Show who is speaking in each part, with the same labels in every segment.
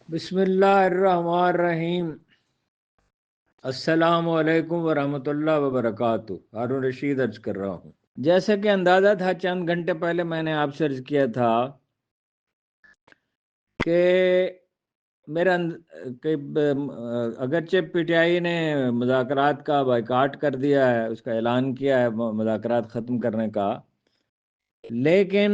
Speaker 1: بسم اللہ الرحمن الرحیم۔ السلام علیکم ورحمۃ اللہ وبرکاتہ۔ ہارون رشید عرض کر رہا ہوں۔ جیسا کہ اندازہ تھا چند گھنٹے پہلے میں نے آپ سے عرض کیا تھا کہ اگرچہ پی ٹی آئی نے مذاکرات کا بائیکاٹ کر دیا ہے، اس کا اعلان کیا ہے مذاکرات ختم کرنے کا، لیکن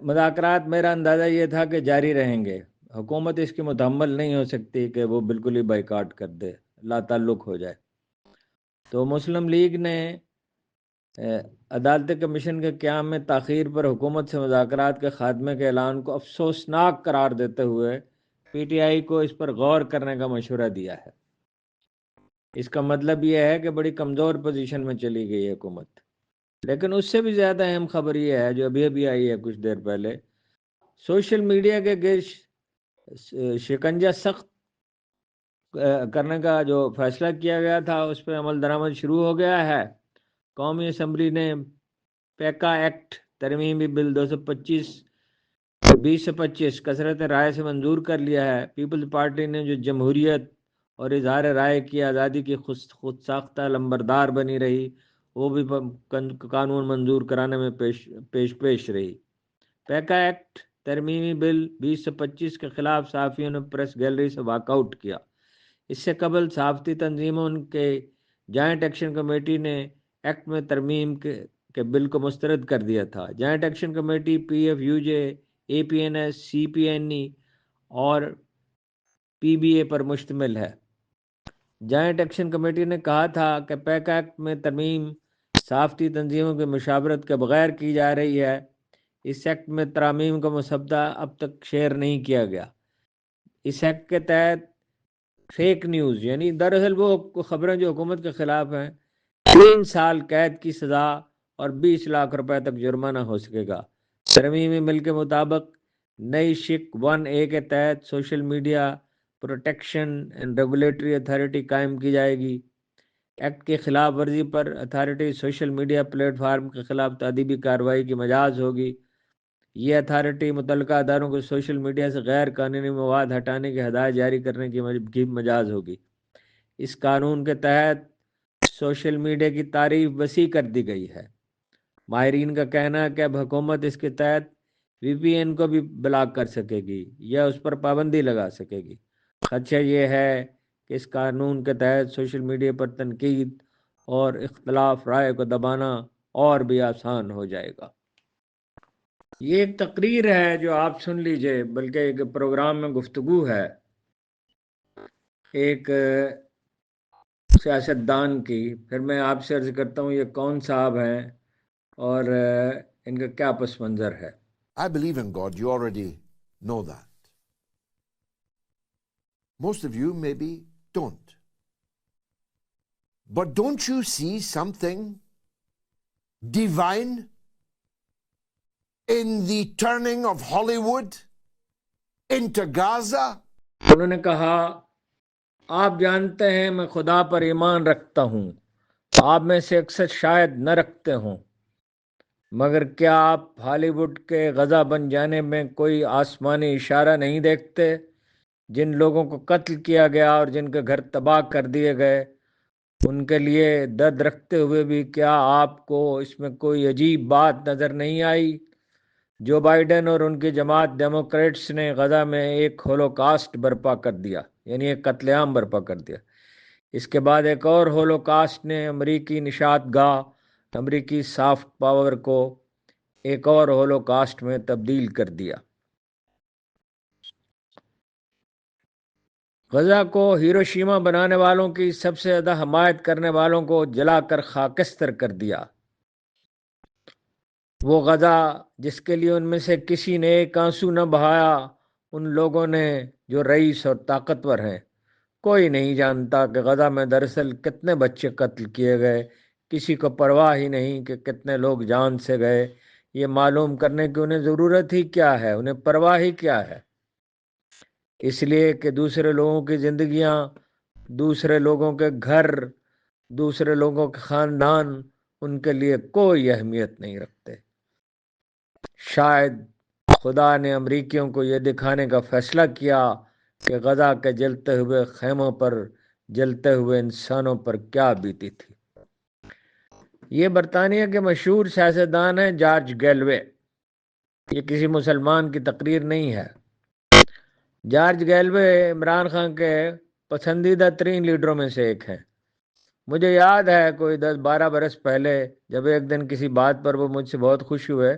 Speaker 1: مذاکرات میرا اندازہ یہ تھا کہ جاری رہیں گے۔ حکومت اس کی متحمل نہیں ہو سکتی کہ وہ بالکل ہی بائیکاٹ کر دے، لا تعلق ہو جائے۔ تو مسلم لیگ نے عدالت کمیشن کے قیام میں تاخیر پر حکومت سے مذاکرات کے خاتمے کے اعلان کو افسوسناک قرار دیتے ہوئے پی ٹی آئی کو اس پر غور کرنے کا مشورہ دیا ہے۔ اس کا مطلب یہ ہے کہ بڑی کمزور پوزیشن میں چلی گئی ہے حکومت۔ لیکن اس سے بھی زیادہ اہم خبر یہ ہے جو ابھی ابھی آئی ہے کچھ دیر پہلے، سوشل میڈیا کے گرد شکنجہ سخت کرنے کا جو فیصلہ کیا گیا تھا اس پہ عمل درآمد شروع ہو گیا ہے۔ قومی اسمبلی نے پیکا ایکٹ ترمیمی بل 2025 کثرت رائے سے منظور کر لیا ہے۔ پیپلز پارٹی نے جو جمہوریت اور اظہار رائے کی آزادی کی خود ساختہ لمبردار بنی رہی، وہ بھی قانون منظور کرانے میں پیش رہی۔ پیکا ایکٹ ترمیمی بل 2025 کے خلاف صحافیوں نے پریس گیلری سے واک آؤٹ کیا۔ اس سے قبل صحافتی تنظیموں کے جوائنٹ ایکشن کمیٹی نے ایکٹ میں ترمیم کے بل کو مسترد کر دیا تھا۔ Joint action committee P F U J, A P N S, C P N E اور پی بی اے پر مشتمل ہے۔ جوائنٹ ایکشن کمیٹی نے کہا تھا کہ پیکا ایکٹ میں ترمیم صحافتی تنظیموں کی مشاورت کے بغیر کی جا رہی ہے۔ اس ایکٹ میں ترامیم کا مسودہ اب تک شیئر نہیں کیا گیا۔ اس ایکٹ کے تحت فیک نیوز یعنی دراصل وہ خبریں جو حکومت کے خلاف ہیں، 3 سال قید کی سزا اور 20 لاکھ روپے تک جرمانہ ہو سکے گا۔ ترمیمی بل کے مطابق نئی شک 1A کے تحت social media protection and regulatory authority قائم کی جائے گی۔ ایکٹ کی خلاف ورزی پر authority social media platform کے خلاف تادیبی کارروائی کی مجاز ہوگی۔ یہ اتھارٹی متعلقہ اداروں کو سوشل میڈیا سے غیر قانونی مواد ہٹانے کی ہدایت جاری کرنے کی مجاز ہوگی۔ اس قانون کے تحت سوشل میڈیا کی تعریف وسیع کر دی گئی ہے۔ ماہرین کا کہنا ہے کہ اب حکومت اس کے تحت وی پی این کو بھی بلاک کر سکے گی یا اس پر پابندی لگا سکے گی۔ خدشہ یہ ہے کہ اس قانون کے تحت سوشل میڈیا پر تنقید اور اختلاف رائے کو دبانا اور بھی آسان ہو جائے گا۔ یہ ایک تقریر ہے جو آپ سن لیجئے، بلکہ ایک پروگرام میں گفتگو ہے ایک سیاستدان کی۔ پھر میں آپ سے عرض کرتا ہوں یہ کون صاحب ہیں اور ان کا کیا پس منظر ہے۔
Speaker 2: I believe in God. You already know that. Most of you maybe don't. But don't you see something divine in the turning of Hollywood into Gaza?
Speaker 1: انہوں نے کہا، آپ جانتے ہیں میں خدا پر ایمان رکھتا ہوں، آپ میں سے اکثر شاید نہ رکھتے ہوں، مگر کیا آپ ہالی ووڈ کے غزہ بن جانے میں کوئی آسمانی اشارہ نہیں دیکھتے؟ جن لوگوں کو قتل کیا گیا اور جن کے گھر تباہ کر دیے گئے، ان کے لیے درد رکھتے ہوئے بھی کیا آپ کو اس میں کوئی عجیب بات نظر نہیں آئی؟ جو بائیڈن اور ان کی جماعت ڈیموکریٹس نے غزہ میں ایک ہولوکاسٹ برپا کر دیا، یعنی ایک قتل عام برپا کر دیا۔ اس کے بعد ایک اور ہولوکاسٹ نے امریکی نشات گاہ، امریکی سافٹ پاور کو ایک اور ہولوکاسٹ میں تبدیل کر دیا۔ غزہ کو ہیروشیما بنانے والوں کی سب سے زیادہ حمایت کرنے والوں کو جلا کر خاکستر کر دیا۔ وہ غزہ جس کے لیے ان میں سے کسی نے ایک آنسو نہ بہایا، ان لوگوں نے جو رئیس اور طاقتور ہیں۔ کوئی نہیں جانتا کہ غزہ میں دراصل کتنے بچے قتل کیے گئے، کسی کو پرواہ ہی نہیں کہ کتنے لوگ جان سے گئے۔ یہ معلوم کرنے کی انہیں ضرورت ہی کیا ہے، انہیں پرواہ ہی کیا ہے؟ اس لیے کہ دوسرے لوگوں کی زندگیاں، دوسرے لوگوں کے گھر، دوسرے لوگوں کے خاندان ان کے لیے کوئی اہمیت نہیں رکھتے۔ شاید خدا نے امریکیوں کو یہ دکھانے کا فیصلہ کیا کہ غزہ کے جلتے ہوئے خیموں پر جلتے ہوئے انسانوں پر کیا بیتی تھی۔ یہ برطانیہ کے مشہور سیاستدان ہیں جارج گیلوے۔ یہ کسی مسلمان کی تقریر نہیں ہے۔ جارج گیلوے عمران خان کے پسندیدہ ترین لیڈروں میں سے ایک ہیں۔ مجھے یاد ہے کوئی 10-12 برس پہلے جب ایک دن کسی بات پر وہ مجھ سے بہت خوش ہوئے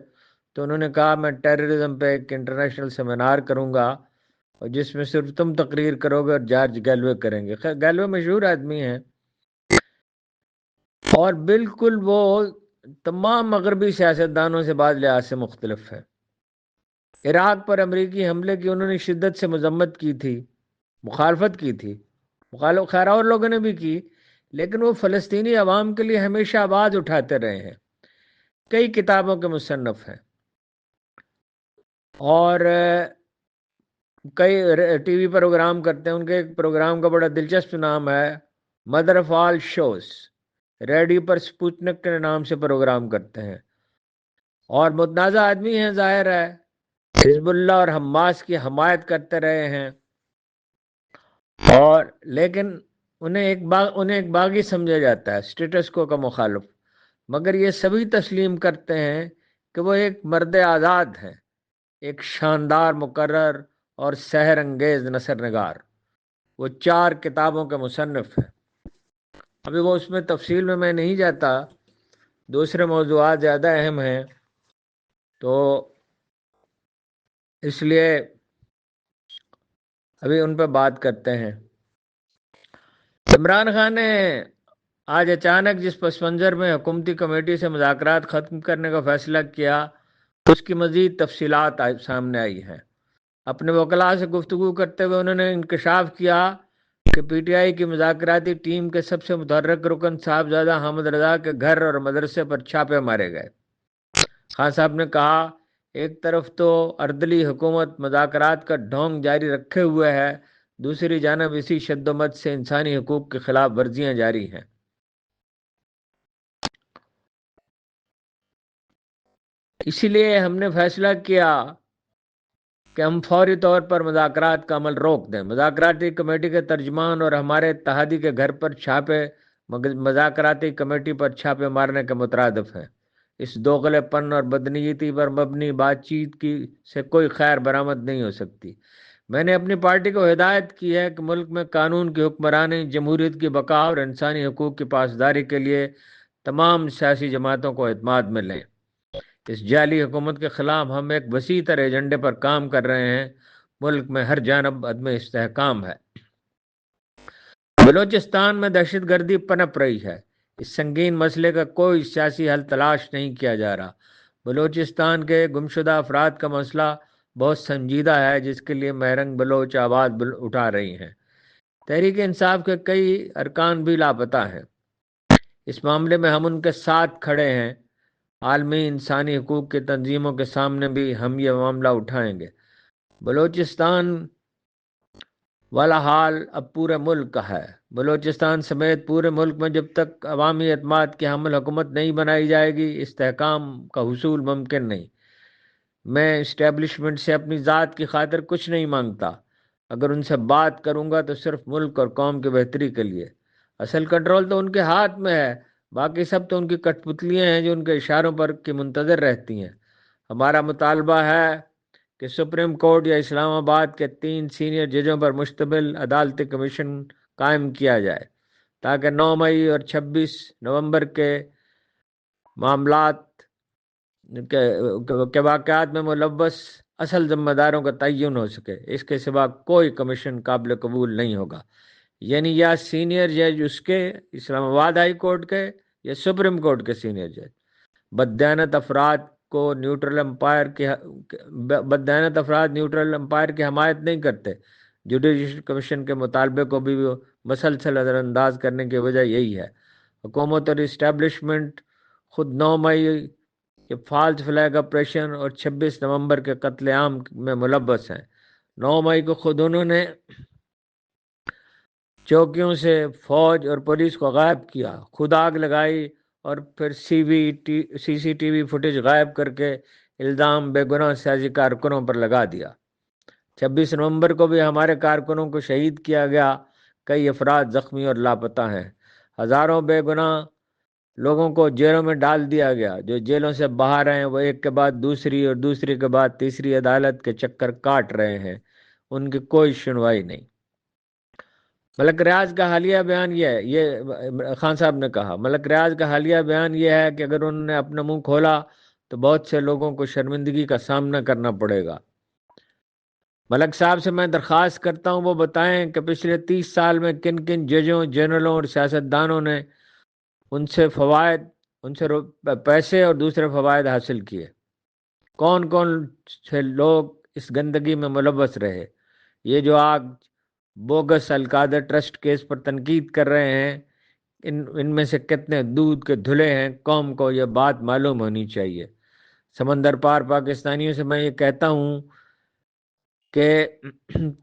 Speaker 1: تو انہوں نے کہا میں ٹیررزم پہ ایک انٹرنیشنل سیمینار کروں گا اور جس میں صرف تم تقریر کرو گے اور جارج گیلوے کریں گے۔ خیر گیلوے مشہور آدمی ہیں اور بالکل وہ تمام مغربی سیاستدانوں سے بعض لحاظ سے مختلف ہے۔ عراق پر امریکی حملے کی انہوں نے شدت سے مذمت کی تھی، مخالفت کی تھی، خیر اور لوگوں نے بھی کی، لیکن وہ فلسطینی عوام کے لیے ہمیشہ آواز اٹھاتے رہے ہیں۔ کئی کتابوں کے مصنف ہیں اور کئی ٹی وی پروگرام کرتے ہیں۔ ان کے ایک پروگرام کا بڑا دلچسپ نام ہے mother of all shows. Radio پر سپوتنک کے نام سے پروگرام کرتے ہیں اور متنازع آدمی ہیں، ظاہر ہے حزب اللہ اور حماس کی حمایت کرتے رہے ہیں، اور لیکن انہیں ایک باغی سمجھا جاتا ہے، سٹیٹس کو کا مخالف، مگر یہ سبھی تسلیم کرتے ہیں کہ وہ ایک مرد آزاد ہیں، ایک شاندار مقرر اور سحر انگیز نثر نگار۔ وہ 4 کتابوں کے مصنف ہیں۔ ابھی وہ اس میں تفصیل میں نہیں جاتا، دوسرے موضوعات زیادہ اہم ہیں تو اس لیے ابھی ان پہ بات کرتے ہیں۔ عمران خان نے آج اچانک جس پس منظر میں حکومتی کمیٹی سے مذاکرات ختم کرنے کا فیصلہ کیا اس کی مزید تفصیلات سامنے آئی ہیں۔ اپنے وکلاء سے گفتگو کرتے ہوئے انہوں نے انکشاف کیا کہ پی ٹی آئی کی مذاکراتی ٹیم کے سب سے متحرک رکن صاحبزادہ حامد رضا کے گھر اور مدرسے پر چھاپے مارے گئے۔ خان صاحب نے کہا ایک طرف تو اردلی حکومت مذاکرات کا ڈھونگ جاری رکھے ہوئے ہے، دوسری جانب اسی شد و مت سے انسانی حقوق کی خلاف ورزیاں جاری ہیں۔ اسی لیے ہم نے فیصلہ کیا کہ ہم فوری طور پر مذاکرات کا عمل روک دیں۔ مذاکراتی کمیٹی کے ترجمان اور ہمارے اتحادی کے گھر پر چھاپے مذاکراتی کمیٹی پر چھاپے مارنے کے مترادف ہیں۔ اس دوغلے پن اور بدنیتی پر مبنی بات چیت کی سے کوئی خیر برآمد نہیں ہو سکتی۔ میں نے اپنی پارٹی کو ہدایت کی ہے کہ ملک میں قانون کی حکمرانی، جمہوریت کی بقا اور انسانی حقوق کی پاسداری کے لیے تمام سیاسی جماعتوں کو اعتماد میں لیں۔ اس جعلی حکومت کے خلاف ہم ایک وسیع تر ایجنڈے پر کام کر رہے ہیں۔ ملک میں ہر جانب عدم استحکام ہے۔ بلوچستان میں دہشت گردی پنپ رہی ہے۔ اس سنگین مسئلے کا کوئی سیاسی حل تلاش نہیں کیا جا رہا۔ بلوچستان کے گمشدہ افراد کا مسئلہ بہت سنجیدہ ہے جس کے لیے مہرنگ بلوچ آواز اٹھا رہی ہیں۔ تحریک انصاف کے کئی ارکان بھی لاپتہ ہیں۔ اس معاملے میں ہم ان کے ساتھ کھڑے ہیں۔ عالمی انسانی حقوق کی تنظیموں کے سامنے بھی ہم یہ معاملہ اٹھائیں گے۔ بلوچستان والا حال اب پورے ملک کا ہے۔ بلوچستان سمیت پورے ملک میں جب تک عوامی اعتماد کی حامل حکومت نہیں بنائی جائے گی استحکام کا حصول ممکن نہیں۔ میں اسٹیبلشمنٹ سے اپنی ذات کی خاطر کچھ نہیں مانگتا، اگر ان سے بات کروں گا تو صرف ملک اور قوم کی بہتری کے لیے۔ اصل کنٹرول تو ان کے ہاتھ میں ہے، باقی سب تو ان کی کٹ پتلیاں ہیں جو ان کے اشاروں پر کی منتظر رہتی ہیں۔ ہمارا مطالبہ ہے کہ سپریم کورٹ یا اسلام آباد کے 3 سینئر ججوں پر مشتمل عدالتی کمیشن قائم کیا جائے تاکہ 9 مئی اور 26 نومبر کے معاملات کے واقعات میں ملوث اصل ذمہ داروں کا تعین ہو سکے۔ اس کے سوا کوئی کمیشن قابل قبول نہیں ہوگا، یعنی یا سینئر جج اس کے اسلام آباد ہائی کورٹ کے یا سپریم کورٹ کے سینئر جج۔ بددیانت افراد نیوٹرل امپائر کی حمایت نہیں کرتے۔ جوڈیشل کمیشن کے مطالبے کو بھی مسلسل نظر انداز کرنے کی وجہ یہی ہے۔ حکومت اور اسٹیبلشمنٹ خود 9 مئی کے فالس فلیگ آپریشن اور 26 نومبر کے قتل عام میں ملوث ہیں۔ 9 مئی کو خود انہوں نے چوکیوں سے فوج اور پولیس کو غائب کیا، خود آگ لگائی اور پھر سی سی ٹی وی فوٹیج غائب کر کے الزام بے گناہ سیاسی کارکنوں پر لگا دیا۔ 26 نومبر کو بھی ہمارے کارکنوں کو شہید کیا گیا، کئی افراد زخمی اور لاپتہ ہیں، ہزاروں بے گناہ لوگوں کو جیلوں میں ڈال دیا گیا۔ جو جیلوں سے باہر ہیں وہ ایک کے بعد دوسری اور دوسری کے بعد تیسری عدالت کے چکر کاٹ رہے ہیں، ان کی کوئی سنوائی نہیں۔ ملک ریاض کا حالیہ بیان یہ خان صاحب نے کہا، ملک ریاض کا حالیہ بیان یہ ہے کہ اگر انہوں نے اپنا منہ کھولا تو بہت سے لوگوں کو شرمندگی کا سامنا کرنا پڑے گا۔ ملک صاحب سے میں درخواست کرتا ہوں وہ بتائیں کہ پچھلے 30 سال میں کن کن ججوں، جنرلوں اور سیاستدانوں نے ان سے پیسے اور دوسرے فوائد حاصل کیے، کون کون سے لوگ اس گندگی میں ملوث رہے۔ یہ جو آج بوگس القادر ٹرسٹ کیس پر تنقید کر رہے ہیں، ان میں سے کتنے دودھ کے دھلے ہیں، قوم کو یہ بات معلوم ہونی چاہیے۔ سمندر پار پاکستانیوں سے میں یہ کہتا ہوں کہ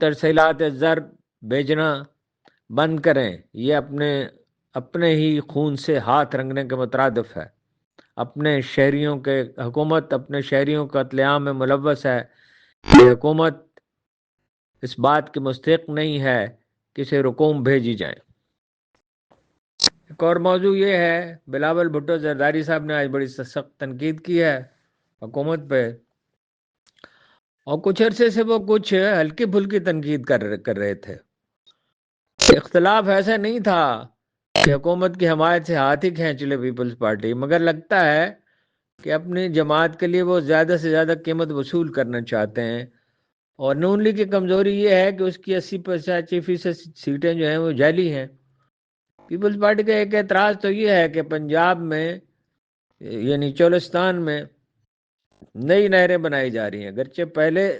Speaker 1: ترسیلات زر بھیجنا بند کریں، یہ اپنے ہی خون سے ہاتھ رنگنے کے مترادف ہے۔ حکومت اپنے شہریوں کا قتل عام میں ملوث ہے۔ یہ حکومت اس بات کی مستحق نہیں ہے کہ اسے رقوم بھیجی جائے۔ ایک اور موضوع یہ ہے، بلاول بھٹو زرداری صاحب نے آج بڑی سخت تنقید کی ہے حکومت پہ، اور کچھ عرصے سے وہ کچھ ہلکی پھلکی تنقید کر رہے تھے۔ اختلاف ایسا نہیں تھا کہ حکومت کی حمایت سے ہاتھ ہی کھینچ لے پیپلز پارٹی، مگر لگتا ہے کہ اپنی جماعت کے لیے وہ زیادہ سے زیادہ قیمت وصول کرنا چاہتے ہیں، اور نون لیگ کی کمزوری یہ ہے کہ اس کی 80-85% سیٹیں جو ہیں وہ جعلی ہیں۔ پیپلز پارٹی کا ایک اعتراض تو یہ ہے کہ پنجاب میں یعنی چولستان میں نئی نہریں بنائی جا رہی ہیں، اگرچہ پہلے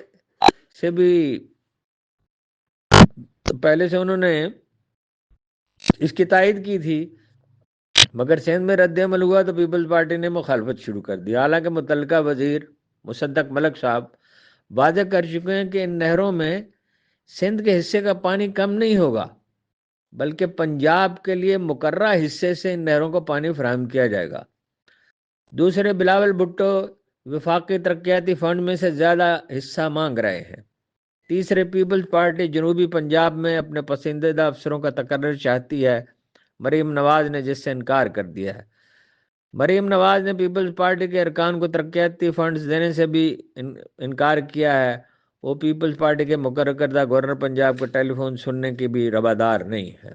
Speaker 1: سے انہوں نے اس کی تائید کی تھی، مگر سندھ میں رد عمل ہوا تو پیپلز پارٹی نے مخالفت شروع کر دی۔ حالانکہ متعلقہ وزیر مصدق ملک صاحب واضح کر چکے ہیں کہ ان نہروں میں سندھ کے حصے کا پانی کم نہیں ہوگا، بلکہ پنجاب کے لیے مقررہ حصے سے ان نہروں کو پانی فراہم کیا جائے گا۔ دوسرے بلاول بھٹو وفاقی ترقیاتی فنڈ میں سے زیادہ حصہ مانگ رہے ہیں۔ تیسرے پیپلز پارٹی جنوبی پنجاب میں اپنے پسندیدہ افسروں کا تقرر چاہتی ہے، مریم نواز نے جس سے انکار کر دیا ہے۔ مریم نواز نے پیپلز پارٹی کے ارکان کو ترقیاتی فنڈز دینے سے بھی انکار کیا ہے۔ وہ پیپلز پارٹی کے مقرر کردہ گورنر پنجاب کا ٹیلی فون سننے کی بھی روادار نہیں ہے۔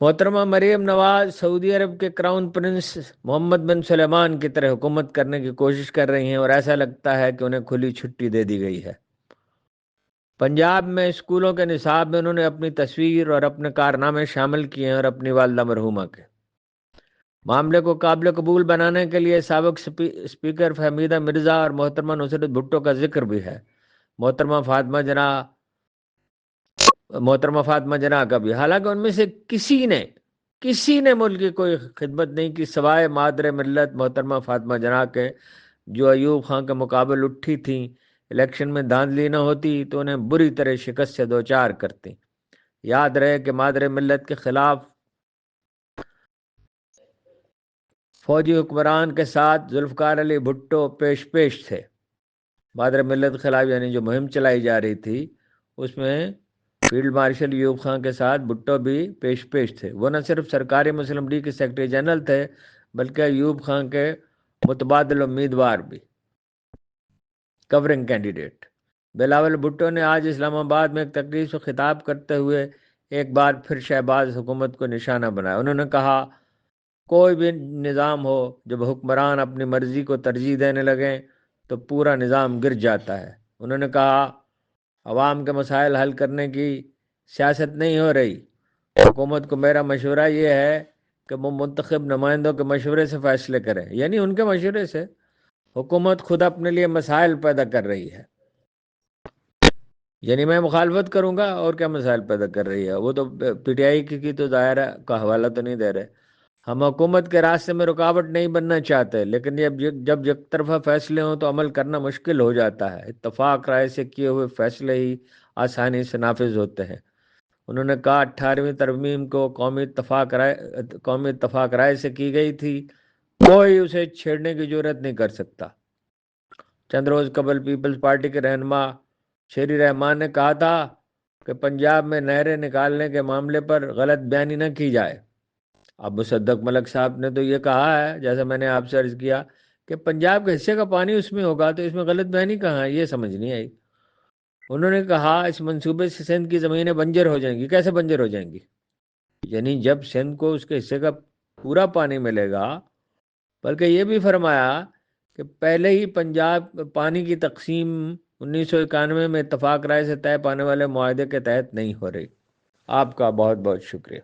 Speaker 1: محترمہ مریم نواز سعودی عرب کے کراؤن پرنس محمد بن سلمان کی طرح حکومت کرنے کی کوشش کر رہی ہیں، اور ایسا لگتا ہے کہ انہیں کھلی چھٹی دے دی گئی ہے۔ پنجاب میں اسکولوں کے نصاب میں انہوں نے اپنی تصویر اور اپنے کارنامے شامل کیے ہیں، اور اپنی والدہ مرحومہ کے معاملے کو قابل قبول بنانے کے لیے سابق اسپیکر فہمیدہ مرزا اور محترمہ نصرت بھٹو کا ذکر بھی ہے، محترمہ فاطمہ جناح کا بھی۔ حالانکہ ان میں سے کسی نے ملک کی کوئی خدمت نہیں کی سوائے مادر ملت محترمہ فاطمہ جناح کے، جو ایوب خان کے مقابل اٹھی تھیں۔ الیکشن میں دھاندلی نہ ہوتی تو انہیں بری طرح شکست سے دوچار کرتی۔ یاد رہے کہ مادر ملت کے خلاف فوجی حکمران کے ساتھ ذوالفقار علی بھٹو پیش تھے۔ مادر ملت کے خلاف یعنی جو مہم چلائی جا رہی تھی، اس میں فیلڈ مارشل ایوب خان کے ساتھ بھٹو بھی پیش تھے۔ وہ نہ صرف سرکاری مسلم لیگ کے سیکرٹری جنرل تھے، بلکہ ایوب خان کے متبادل امیدوار بھی، کورنگ کینڈیڈیٹ۔ بلاول بھٹو نے آج اسلام آباد میں ایک تقریب سے خطاب کرتے ہوئے ایک بار پھر شہباز حکومت کو نشانہ بنایا۔ انہوں نے کہا، کوئی بھی نظام ہو، جب حکمران اپنی مرضی کو ترجیح دینے لگیں تو پورا نظام گر جاتا ہے۔ انہوں نے کہا، عوام کے مسائل حل کرنے کی سیاست نہیں ہو رہی۔ حکومت کو میرا مشورہ یہ ہے کہ وہ منتخب نمائندوں کے مشورے سے فیصلے کریں، یعنی ان کے مشورے سے۔ حکومت خود اپنے لیے مسائل پیدا کر رہی ہے، یعنی میں مخالفت کروں گا اور کیا مسائل پیدا کر رہی ہے؟ وہ تو پی ٹی آئی کی تو دائرہ کا حوالہ تو نہیں دے رہے۔ ہم حکومت کے راستے میں رکاوٹ نہیں بننا چاہتے، لیکن جب یک طرفہ فیصلے ہوں تو عمل کرنا مشکل ہو جاتا ہے۔ اتفاق رائے سے کیے ہوئے فیصلے ہی آسانی سے نافذ ہوتے ہیں۔ انہوں نے کہا، 18ویں ترمیم کو قومی اتفاق رائے سے کی گئی تھی، کوئی اسے چھیڑنے کی جرات نہیں کر سکتا۔ چند روز قبل پیپلز پارٹی کے رہنما شیری رحمان نے کہا تھا کہ پنجاب میں نہریں نکالنے کے معاملے پر غلط بیانی نہ کی جائے۔ اب مصدق ملک صاحب نے تو یہ کہا ہے، جیسا میں نے آپ سے عرض کیا، کہ پنجاب کے حصے کا پانی اس میں ہوگا، تو اس میں غلط بیانی کہاں ہے؟ یہ سمجھ نہیں آئی۔ انہوں نے کہا اس منصوبے سے سندھ کی زمینیں بنجر ہو جائیں گی۔ کیسے بنجر ہو جائیں گی؟ یعنی جب سندھ کو اس کے حصے کا پورا پانی ملے گا، بلکہ یہ بھی فرمایا کہ پہلے ہی پنجاب پانی کی تقسیم 1991 میں اتفاق رائے سے طے پانے والے معاہدے کے تحت نہیں ہو رہی۔ آپ کا بہت بہت شکریہ۔